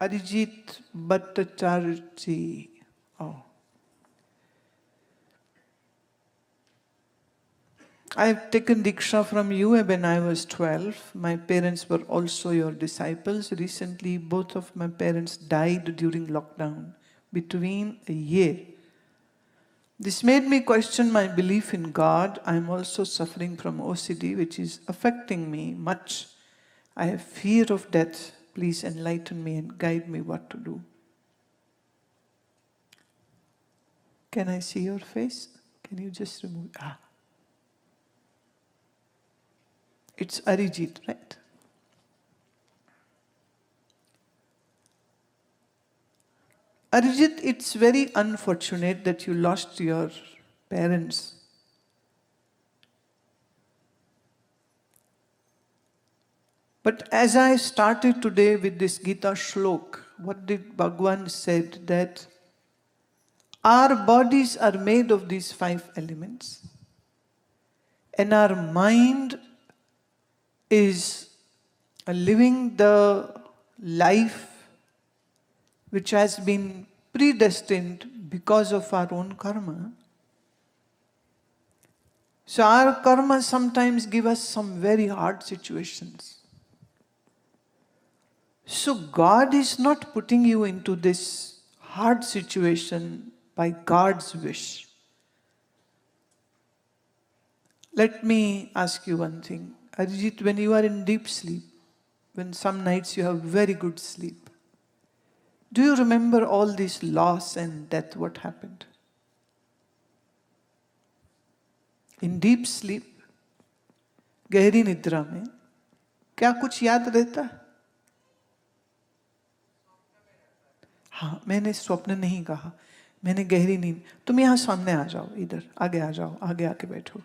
Arijit Bhattacharya. Oh. I have taken Diksha from you when I was 12. My parents were also your disciples. Recently, both of my parents died during lockdown, between a year. This made me question my belief in God. I am also suffering from OCD, which is affecting me much. I have fear of death. Please enlighten me and guide me what to do. Can I see your face? Can you just remove? It's Arijit, right? Arijit, it's very unfortunate that you lost your parents. But as I started today with this Gita Shlok, what did Bhagwan said that our bodies are made of these 5 elements, and our mind is living the life which has been predestined because of our own karma. So our karma sometimes give us some very hard situations. So God is not putting you into this hard situation by God's wish. Let me ask you one thing. Arijit, when you are in deep sleep, when some nights you have very good sleep, do you remember all this loss and death, what happened? In deep sleep, गहरी निद्रा में, क्या कुछ याद रहता? हाँ, मैंने स्वप्न नहीं कहा, मैंने गहरी नींद. तुम यहाँ सामने आ जाओ, इधर आगे आ जाओ, आगे आके बैठो.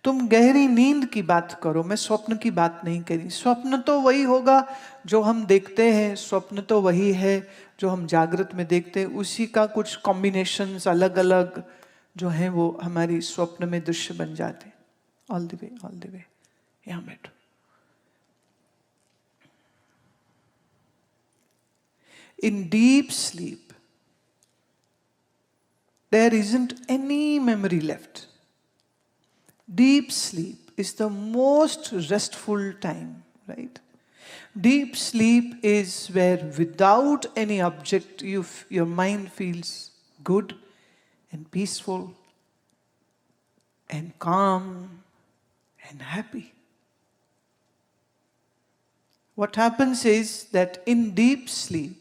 तुम गहरी नींद की बात करो, मैं स्वप्न की बात नहीं करी. स्वप्न तो वही होगा जो हम देखते हैं, स्वप्न तो वही है जो हम जागृत में देखते हैं. उसी का कुछ कॉम्बिनेशंस अलग अलग जो हैं वो हमारी स्वप्न में दृश्य बन जाते हैं. ऑल द वे यहाँ बैठो. In deep sleep, there isn't any memory left. Deep sleep is the most restful time, right? Deep sleep is where without any object, your mind feels good and peaceful and calm and happy. What happens is that in deep sleep,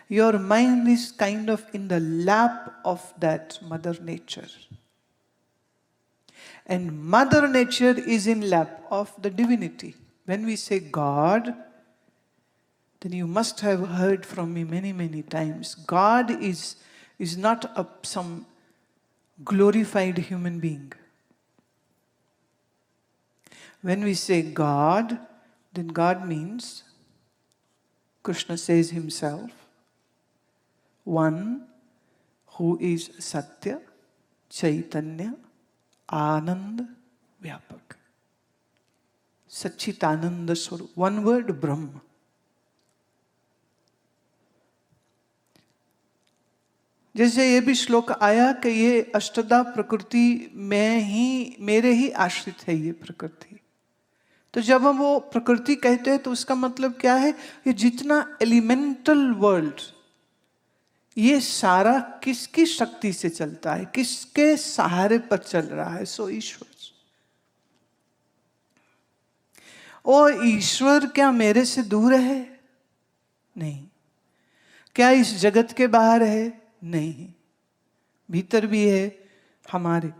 your mind is kind of in the lap of that Mother Nature. And Mother Nature is in lap of the divinity. When we say God, then you must have heard from me many, many times. God is not some glorified human being. When we say God, then God means, Krishna says himself, one who is Satya, Chaitanya, Anand, Vyapak. Satchitananda Swarup. One word, Brahma. जैसे ये भी श्लोक आया कि ये अष्टदा प्रकृति में ही, मेरे ही आश्रित है ये प्रकृति. तो जब हम वो प्रकृति कहते हैं तो उसका मतलब क्या है? ये जितना एलिमेंटल वर्ल्ड, ये सारा किसकी शक्ति से चलता है, किसके सहारे पर चल रहा है? सो ईश्वर. ओ ईश्वर क्या मेरे से दूर है? नहीं. क्या इस जगत के बाहर है? नहीं. भीतर भी है, हमारे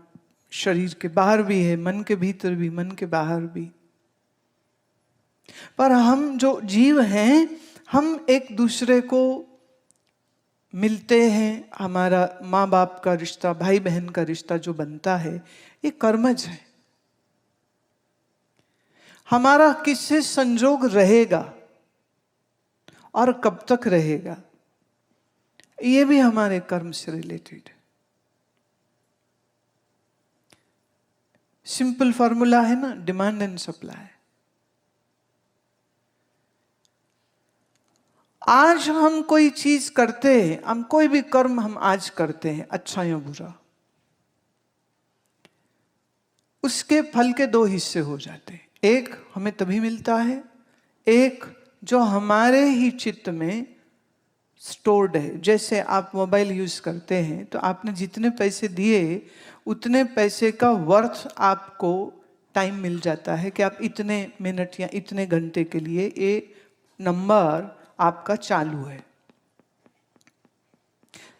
शरीर के बाहर भी है, मन के भीतर भी, मन के बाहर भी. पर हम जो जीव हैं, हम एक दूसरे को मिलते हैं. हमारा माँ बाप का रिश्ता, भाई बहन का रिश्ता जो बनता है, ये कर्मज है. हमारा किससे संजोग रहेगा और कब तक रहेगा, ये भी हमारे कर्म से रिलेटेड है. सिंपल फॉर्मूला है ना, डिमांड एंड सप्लाई. आज हम कोई चीज करते हैं, हम कोई भी कर्म हम आज करते हैं, अच्छा या बुरा, उसके फल के दो हिस्से हो जाते हैं। एक हमें तभी मिलता है, एक जो हमारे ही चित्त में स्टोर्ड है। जैसे आप मोबाइल यूज करते हैं तो आपने जितने पैसे दिए उतने पैसे का वर्थ आपको टाइम मिल जाता है कि आप इतने मिनट या इतने घंटे के लिए ये नंबर आपका चालू है।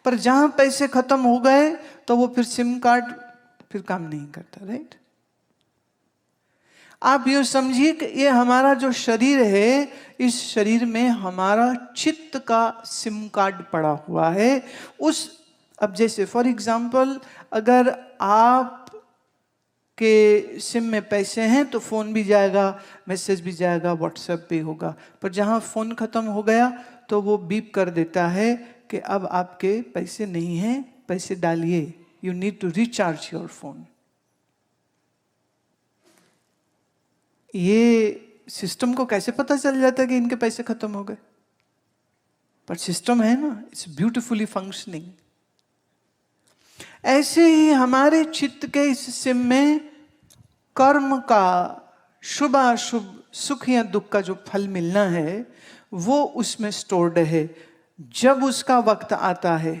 पर जहां पैसे खत्म हो गए तो वो फिर सिम कार्ड फिर काम नहीं करता, राइट? आप यूं समझिए कि ये हमारा जो शरीर है, इस शरीर में हमारा चित्त का सिम कार्ड पड़ा हुआ है। अब जैसे फॉर एग्जाम्पल, अगर आप के सिम में पैसे हैं तो फोन भी जाएगा, मैसेज भी जाएगा, व्हाट्सएप भी होगा। पर जहां फोन खत्म हो गया तो वो बीप कर देता है कि अब आपके पैसे नहीं हैं, पैसे डालिए, you need to recharge your phone. ये सिस्टम को कैसे पता चल जाता है कि इनके पैसे खत्म हो गए? पर सिस्टम है ना, इट्स ब्यूटिफुली फंक्शनिंग। ऐसे ही हमारे चित्त के इस सिम में कर्म का शुभ अशुभ, सुख या दुख का जो फल मिलना है वो उसमें स्टोर्ड है। जब उसका वक्त आता है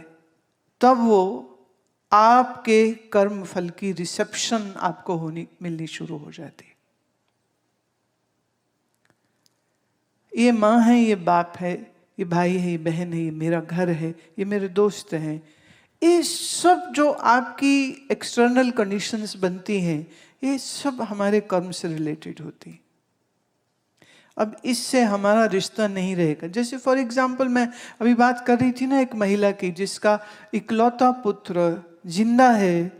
तब वो आपके कर्म फल की रिसेप्शन आपको मिलनी शुरू हो जाती है। ये माँ है, ये बाप है, ये भाई है, ये बहन है, ये मेरा घर है, ये मेरे दोस्त हैं, ये सब जो आपकी एक्सटर्नल कंडीशंस बनती हैं, ये सब हमारे कर्म से रिलेटेड होती हैं। अब इससे हमारा रिश्ता नहीं रहेगा। जैसे फॉर एग्जाम्पल, मैं अभी बात कर रही थी ना एक महिला की जिसका इकलौता पुत्र जिंदा है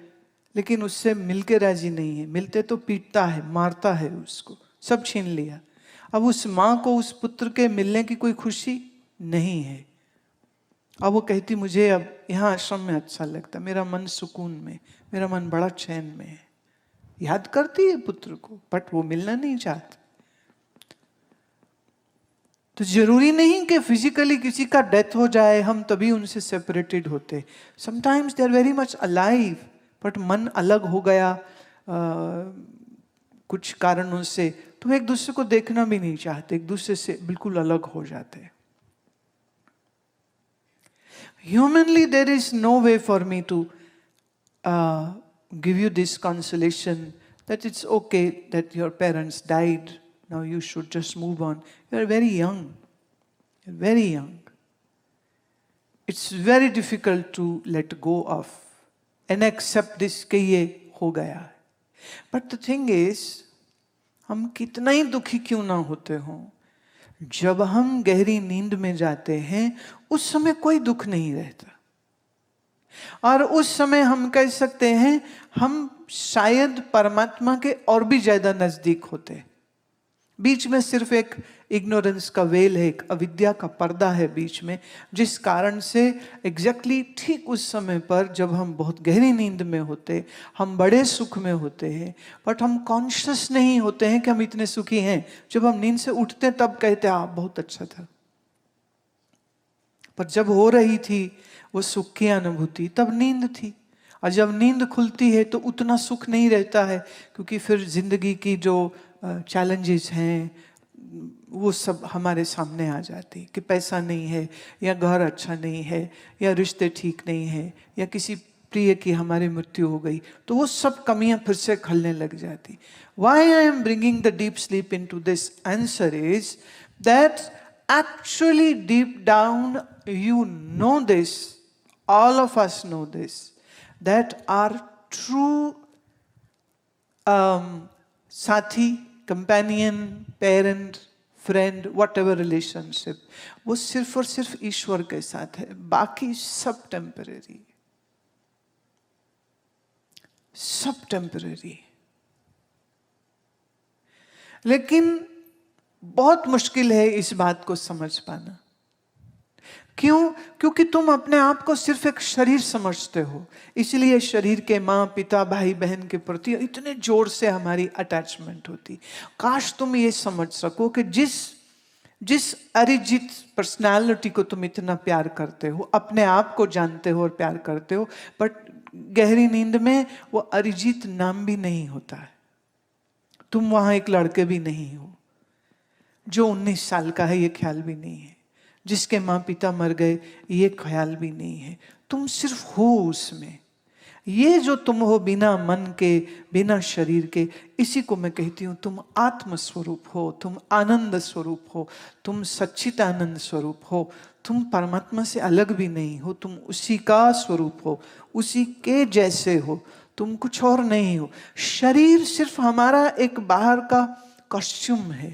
लेकिन उससे मिलके राजी नहीं है, मिलते तो पीटता है, मारता है, उसको सब छीन लिया। अब उस माँ को उस पुत्र के मिलने की कोई खुशी नहीं है। अब वो कहती मुझे अब यहाँ आश्रम में अच्छा लगता, मेरा मन सुकून में, मेरा मन बड़ा चैन में है। याद करती है पुत्र को बट वो मिलना नहीं चाहती। तो जरूरी नहीं कि फिजिकली किसी का डेथ हो जाए हम तभी उनसे सेपरेटेड होते। Sometimes they are very much alive but मन अलग हो गया कुछ कारणों से, तो एक दूसरे को देखना भी नहीं चाहते, एक दूसरे से बिल्कुल अलग हो जाते हैं। Humanly, there is no way for me to give you this consolation that it's okay that your parents died. Now you should just move on. You are very young. You're very young. It's very difficult to let go of and accept this कि ये हो गया है। But the thing is, हम कितना ही दुखी क्यों ना होते हों, जब हम गहरी नींद में जाते हैं उस समय कोई दुख नहीं रहता। और उस समय हम कह सकते हैं हम शायद परमात्मा के और भी ज्यादा नजदीक होते हैं। बीच में सिर्फ एक इग्नोरेंस का वेल है, एक अविद्या का पर्दा है बीच में, जिस कारण से एग्जैक्टली ठीक उस समय पर जब हम बहुत गहरी नींद में होते, हम बड़े सुख में होते हैं, बट हम कॉन्शियस नहीं होते हैं कि हम इतने सुखी हैं। जब हम नींद से उठते तब कहते हैं बहुत अच्छा था, पर जब हो रही थी वो सुख की अनुभूति तब नींद थी। और जब नींद खुलती है तो उतना सुख नहीं रहता है, क्योंकि फिर जिंदगी की जो चैलेंजेस हैं वो सब हमारे सामने आ जाती कि पैसा नहीं है, या घर अच्छा नहीं है, या रिश्ते ठीक नहीं है, या किसी प्रिय की हमारी मृत्यु हो गई, तो वो सब कमियां फिर से खलने लग जाती। Why I am bringing the deep sleep into this answer is that actually deep down you know this, all of us know this, that our true साथी, companion, parent, friend, whatever relationship, वो सिर्फ और सिर्फ ईश्वर के साथ है, बाकी सब टेम्परेरी, सब टेम्परेरी। लेकिन बहुत मुश्किल है इस बात को समझ पाना। क्यों? क्योंकि तुम अपने आप को सिर्फ एक शरीर समझते हो, इसलिए शरीर के माँ पिता भाई बहन के प्रति इतने जोर से हमारी अटैचमेंट होती। काश तुम ये समझ सको कि जिस जिस अरिजीत पर्सनालिटी को तुम इतना प्यार करते हो, अपने आप को जानते हो और प्यार करते हो, बट गहरी नींद में वो अरिजीत नाम भी नहीं होता है। तुम वहां एक लड़के भी नहीं हो जो 19 साल का है, ये ख्याल भी नहीं है। जिसके माँ पिता मर गए, ये ख्याल भी नहीं है। तुम सिर्फ हो उसमें। ये जो तुम हो बिना मन के, बिना शरीर के, इसी को मैं कहती हूँ तुम आत्म स्वरूप हो, तुम आनंद स्वरूप हो, तुम सच्चित आनंद स्वरूप हो। तुम परमात्मा से अलग भी नहीं हो, तुम उसी का स्वरूप हो, उसी के जैसे हो, तुम कुछ और नहीं हो। शरीर सिर्फ हमारा एक बाहर का कॉस्ट्यूम है।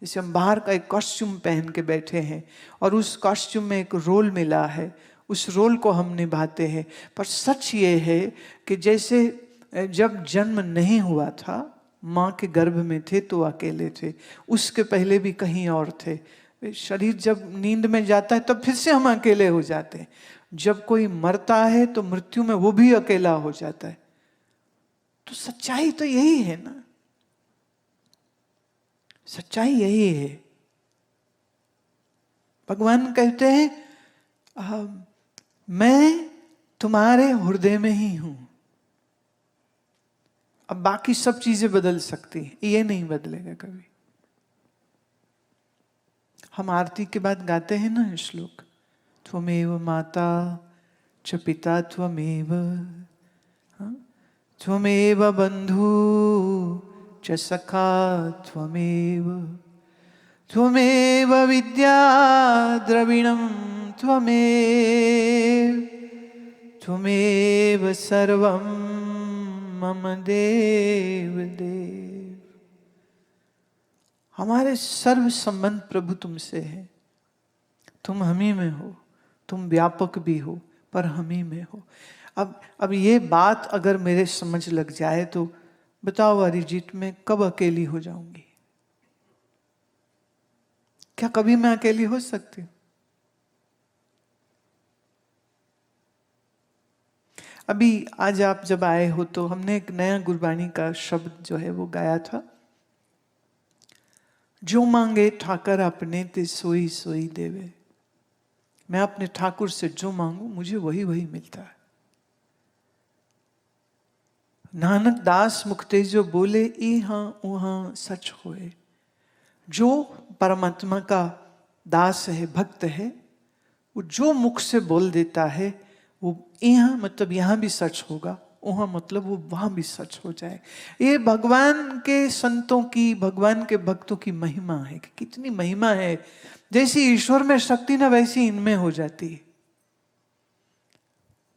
जैसे हम बाहर का एक कॉस्ट्यूम पहन के बैठे हैं और उस कॉस्ट्यूम में एक रोल मिला है, उस रोल को हम निभाते हैं। पर सच ये है कि जैसे जब जन्म नहीं हुआ था, माँ के गर्भ में थे तो अकेले थे, उसके पहले भी कहीं और थे। शरीर जब नींद में जाता है तब फिर से हम अकेले हो जाते हैं। जब कोई मरता है तो मृत्यु में वो भी अकेला हो जाता है। तो सच्चाई तो यही है ना, सच्चाई यही है। भगवान कहते हैं मैं तुम्हारे हृदय में ही हूं। अब बाकी सब चीजें बदल सकती हैं, ये नहीं बदलेगा कभी। हम आरती के बाद गाते हैं ना श्लोक, त्वमेव माता च पिता त्वमेव, त्वमेव बंधु च सखा त्वमेव, त्वमेव विद्या द्रविणं त्वमेव, त्वमेव सर्वं मम देव देव। हमारे सर्व संबंध प्रभु तुमसे है। तुम हम ही में हो, तुम व्यापक भी हो पर हम ही में हो। अब ये बात अगर मेरे समझ लग जाए तो बताओ अरिजीत, मैं कब अकेली हो जाऊंगी? क्या कभी मैं अकेली हो सकती हूँ? अभी आज आप जब आए हो तो हमने एक नया गुरबानी का शब्द जो है वो गाया था, जो मांगे ठाकर अपने ते सोई सोई देवे। मैं अपने ठाकुर से जो मांगू मुझे वही वही मिलता है। नानक दास मुक्ते जो बोले इहां उहां सच होए। जो परमात्मा का दास है, भक्त है, वो जो मुख से बोल देता है वो यहाँ मतलब यहाँ भी सच होगा, वहाँ मतलब वो वहाँ भी सच हो जाए। ये भगवान के संतों की, भगवान के भक्तों की महिमा है कि कितनी महिमा है। जैसी ईश्वर में शक्ति ना वैसी इनमें हो जाती है।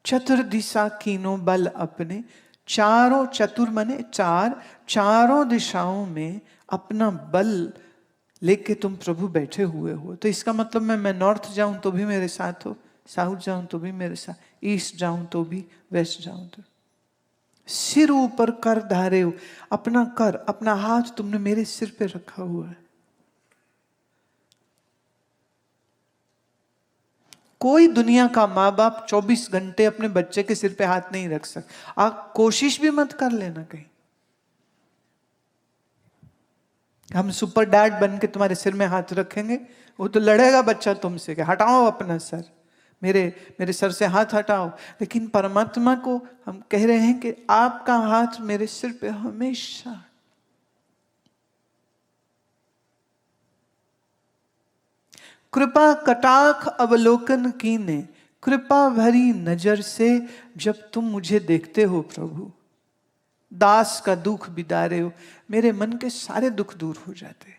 चतुर दिशा कीनो बल अपने, चारों, चतुर माने चार, चारों दिशाओं में अपना बल लेके तुम प्रभु बैठे हुए हो। तो इसका मतलब मैं नॉर्थ जाऊं तो भी मेरे साथ हो, साउथ जाऊं तो भी मेरे साथ, ईस्ट जाऊं तो भी, वेस्ट जाऊं तो। सिर ऊपर कर धारे हो, अपना कर, अपना हाथ तुमने मेरे सिर पे रखा हुआ है। कोई दुनिया का माँ बाप 24 घंटे अपने बच्चे के सिर पे हाथ नहीं रख सकता। आप कोशिश भी मत कर लेना कहीं। हम सुपर डैड बन के तुम्हारे सिर में हाथ रखेंगे, वो तो लड़ेगा बच्चा तुमसे कि हटाओ अपना सर, मेरे सर से हाथ हटाओ। लेकिन परमात्मा को हम कह रहे हैं कि आपका हाथ मेरे सिर पे हमेशा। कृपा कटाक्ष अवलोकन कीने, कृपा भरी नजर से जब तुम मुझे देखते हो प्रभु, दास का दुख बिदारे हो, मेरे मन के सारे दुख दूर हो जाते।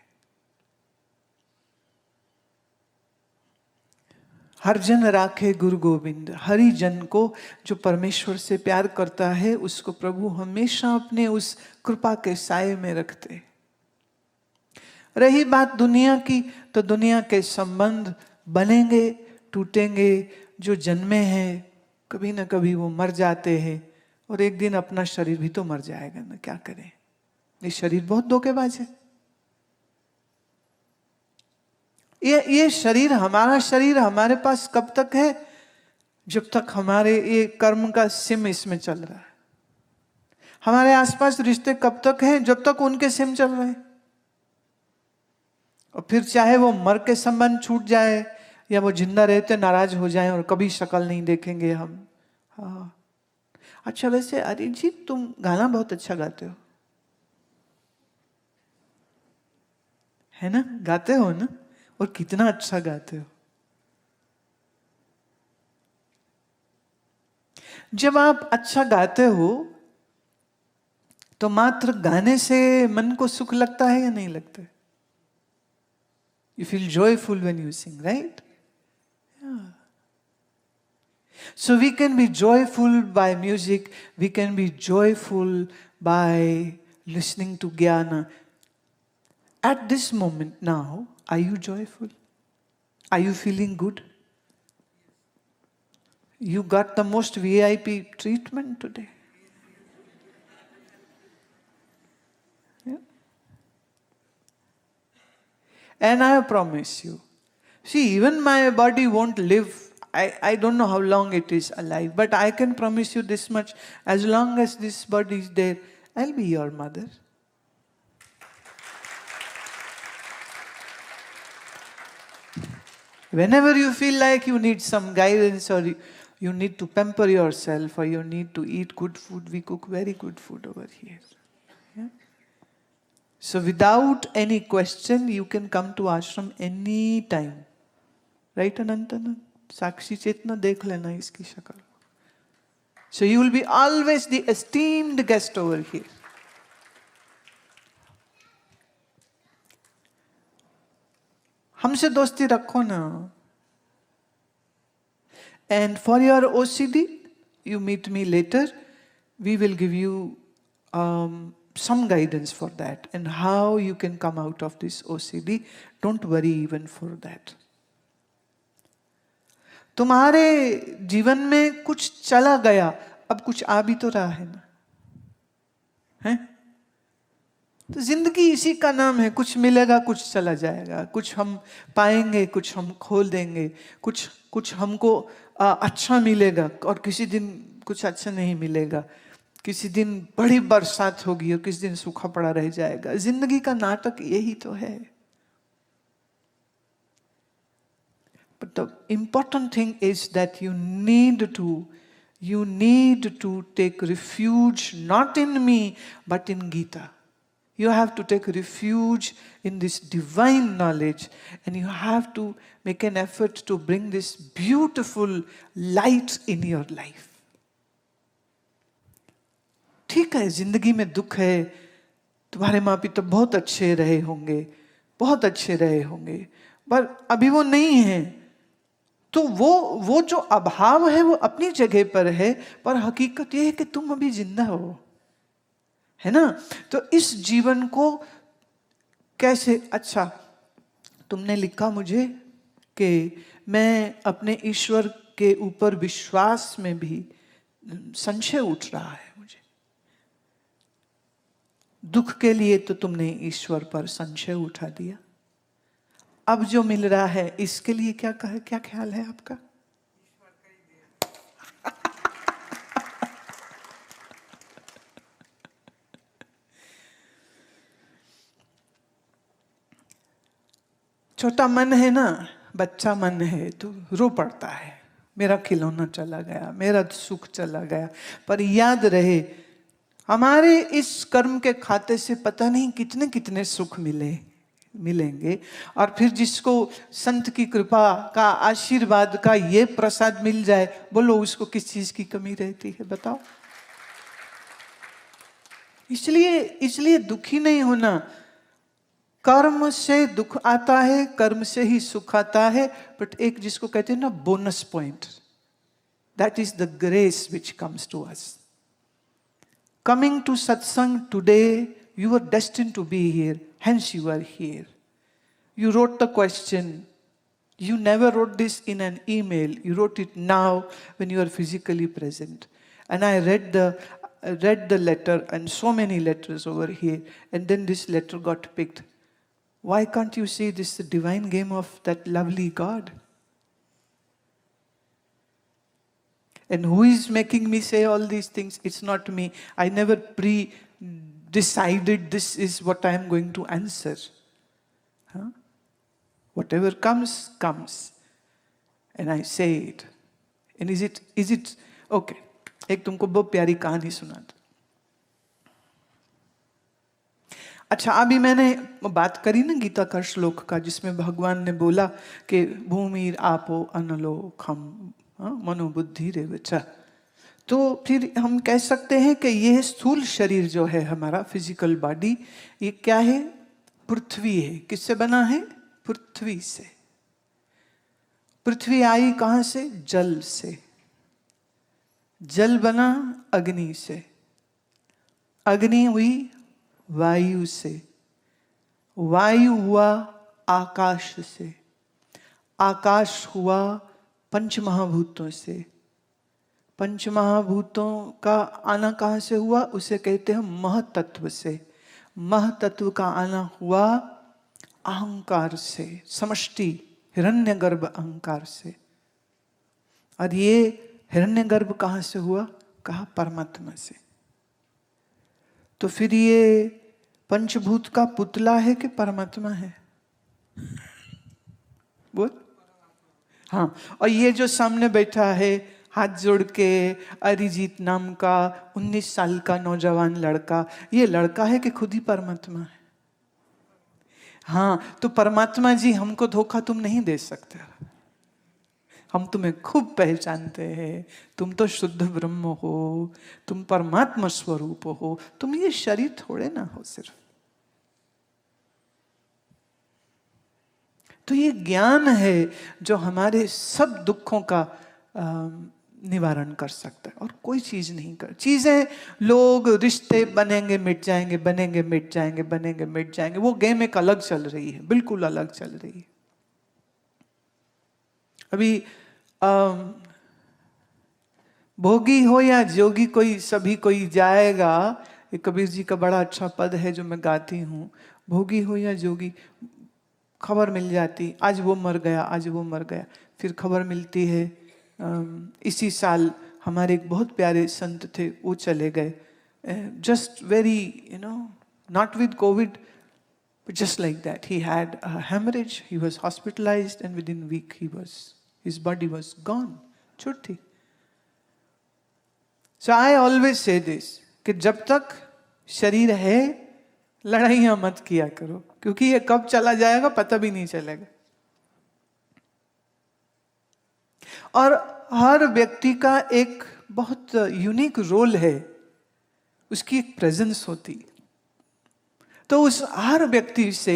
हर जन राखे गुरु गोविंद, हरि जन को जो परमेश्वर से प्यार करता है उसको प्रभु हमेशा अपने उस कृपा के साए में रखते। रही बात दुनिया की, तो दुनिया के संबंध बनेंगे, टूटेंगे। जो जन्मे हैं कभी ना कभी वो मर जाते हैं, और एक दिन अपना शरीर भी तो मर जाएगा ना, क्या करें। ये शरीर बहुत धोखेबाज है। ये शरीर, हमारा शरीर हमारे पास कब तक है? जब तक हमारे ये कर्म का सिम इसमें चल रहा है। हमारे आसपास रिश्ते कब तक हैं? जब तक उनके सिम चल रहे हैं। और फिर चाहे वो मर के संबंध छूट जाए या वो जिंदा रहते नाराज हो जाएं और कभी शक्ल नहीं देखेंगे हम। हाँ, अच्छा वैसे अरिजीत जी तुम गाना बहुत अच्छा गाते हो, है ना? गाते हो ना? और कितना अच्छा गाते हो। जब आप अच्छा गाते हो तो मात्र गाने से मन को सुख लगता है या नहीं लगता है? You feel joyful when you sing, right? Yeah. So we can be joyful by music, we can be joyful by listening to Gyana. At this moment now, are you joyful? Are you feeling good? You got the most VIP treatment today. Yeah. And I promise you, see, even my body won't live. I don't know how long it is alive, but I can promise you this much. As long as this body is there, I'll be your mother. Whenever you feel like you need some guidance or you need to pamper yourself or you need to eat good food, we cook very good food over here. Yeah? So without any question, you can come to ashram any time. Right, Anantanand? Sakshi Chetna dekh lena iski shakal. So you will be always the esteemed guest over here. हमसे दोस्ती रखो ना. And for your OCD, you meet me later. We will give you some guidance for that and how you can come out of this OCD. Don't worry even for that. तुम्हारे जीवन में कुछ चला गया, अब कुछ आ भी तो रहा है ना, है? तो जिंदगी इसी का नाम है, कुछ मिलेगा कुछ चला जाएगा, कुछ हम पाएंगे कुछ हम खोल देंगे, कुछ हमको अच्छा मिलेगा और किसी दिन कुछ अच्छा नहीं मिलेगा, किसी दिन बड़ी बरसात होगी और किसी दिन सूखा पड़ा रह जाएगा। जिंदगी का नाटक यही तो है। But the important thing is that you need to take refuge not in me but in Gita. You have to take refuge in this divine knowledge and you have to make an effort to bring this beautiful light in your life. ठीक है, जिंदगी में दुख है, तुम्हारे माँ पिता बहुत अच्छे रहे होंगे, बहुत अच्छे रहे होंगे, पर अभी वो नहीं है, तो वो जो अभाव है वो अपनी जगह पर है, पर हकीकत ये है कि तुम अभी जिंदा हो, है ना? तो इस जीवन को कैसे, अच्छा तुमने लिखा मुझे कि मैं अपने ईश्वर के ऊपर विश्वास में भी संशय उठ रहा है मुझे। दुख के लिए तो तुमने ईश्वर पर संशय उठा दिया, अब जो मिल रहा है इसके लिए क्या ख्याल है आपका? छोटा मन है ना, बच्चा मन है तो रो पड़ता है, मेरा खिलौना चला गया, मेरा सुख चला गया। पर याद रहे हमारे इस कर्म के खाते से पता नहीं कितने कितने सुख मिलेंगे, और फिर जिसको संत की कृपा का आशीर्वाद का ये प्रसाद मिल जाए, बोलो उसको किस चीज की कमी रहती है बताओ? इसलिए दुखी नहीं होना। कर्म से दुख आता है, कर्म से ही सुख आता है, बट एक जिसको कहते हैं ना bonus point, that is the grace which comes to us. Coming to satsang today, you were destined to be here, hence you are here. You wrote the question. You never wrote this in an email. You wrote it now when you are physically present. And I read the letter and so many letters over here, and then this letter got picked. Why can't you see this is the divine game of that lovely God? And who is making me say all these things? It's not me. I never decided this is what I am going to answer. Huh? Whatever comes, comes. And I say it. And is it okay? एक तुमको बहुत प्यारी कहानी सुनाता। अच्छा, अभी मैंने बात करी ना गीता का श्लोक का, जिसमें भगवान ने बोला कि भूमि आपो अनलो खम मनोबुद्धि रेवच। तो फिर हम कह सकते हैं कि यह स्थूल शरीर जो है हमारा फिजिकल बॉडी, ये क्या है? पृथ्वी है। किससे बना है? पृथ्वी से। पृथ्वी आई कहां से? जल से। जल बना अग्नि से। अग्नि हुई वायु से। वायु हुआ आकाश से। आकाश हुआ पंच महाभूतों से। पंच महाभूतों का आना कहां से हुआ? उसे कहते हैं महतत्व से। महतत्व का आना हुआ अहंकार से, समष्टि हिरण्यगर्भ अहंकार से। और ये हिरण्यगर्भ कहां से हुआ? कहा परमात्मा से। तो फिर ये पंचभूत का पुतला है कि परमात्मा है? बोल। हाँ, और ये जो सामने बैठा है हाथ जोड़ के, अरिजीत नाम का 19 साल का नौजवान लड़का, ये लड़का है कि खुद ही परमात्मा है? हाँ, तो परमात्मा जी हमको धोखा तुम नहीं दे सकते। हम तुम्हें खूब पहचानते हैं। तुम तो शुद्ध ब्रह्म हो, तुम परमात्मा स्वरूप हो, तुम ये शरीर थोड़े ना हो सिर्फ। तो ये ज्ञान है जो हमारे सब दुखों का निवारण कर सकता है, और कोई चीज नहीं कर। चीजें, लोग, रिश्ते बनेंगे मिट जाएंगे, बनेंगे मिट जाएंगे, बनेंगे मिट जाएंगे। वो गेम एक अलग चल रही है, बिल्कुल अलग चल रही है। अभी भोगी हो या जोगी, कोई सभी कोई जाएगा। ये कबीर जी का बड़ा अच्छा पद है जो मैं गाती हूँ। भोगी हो या जोगी, खबर मिल जाती, आज वो मर गया, आज वो मर गया। फिर खबर मिलती है इसी साल हमारे एक बहुत प्यारे संत थे, वो चले गए। Just very not with Covid, but just like that, he had a hemorrhage, he was hospitalized, and within a week his body was gone. छुट्टी। So I always say this, कि जब तक शरीर है लड़ाइयां मत किया करो, क्योंकि ये कब चला जाएगा पता भी नहीं चलेगा। और हर व्यक्ति का एक बहुत यूनिक रोल है, उसकी एक प्रेजेंस होती। तो उस हर व्यक्ति से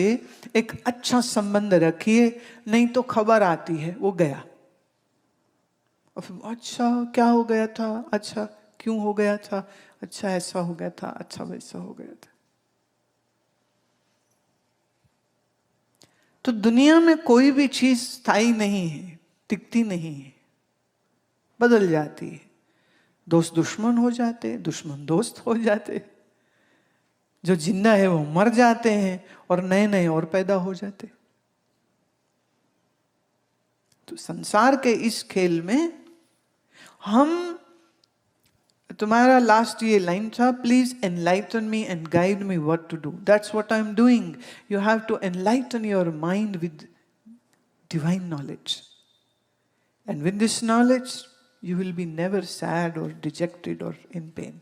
एक अच्छा संबंध रखिए, नहीं तो खबर आती है वो गया, अच्छा क्या हो गया था, अच्छा क्यों हो गया था, अच्छा ऐसा हो गया था, अच्छा वैसा हो गया था। तो दुनिया में कोई भी चीज स्थायी नहीं है, टिकती नहीं है, बदल जाती है। दोस्त दुश्मन हो जाते, दुश्मन दोस्त हो जाते, जो जिंदा है वो मर जाते हैं, और नए नए और पैदा हो जाते। तो संसार के इस खेल में हम, तुम्हारा लास्ट ये लाइन था, please enlighten me and guide me what to do. That's what I am doing. You have to enlighten your mind with divine knowledge, and with this knowledge you will be never sad or dejected or in pain.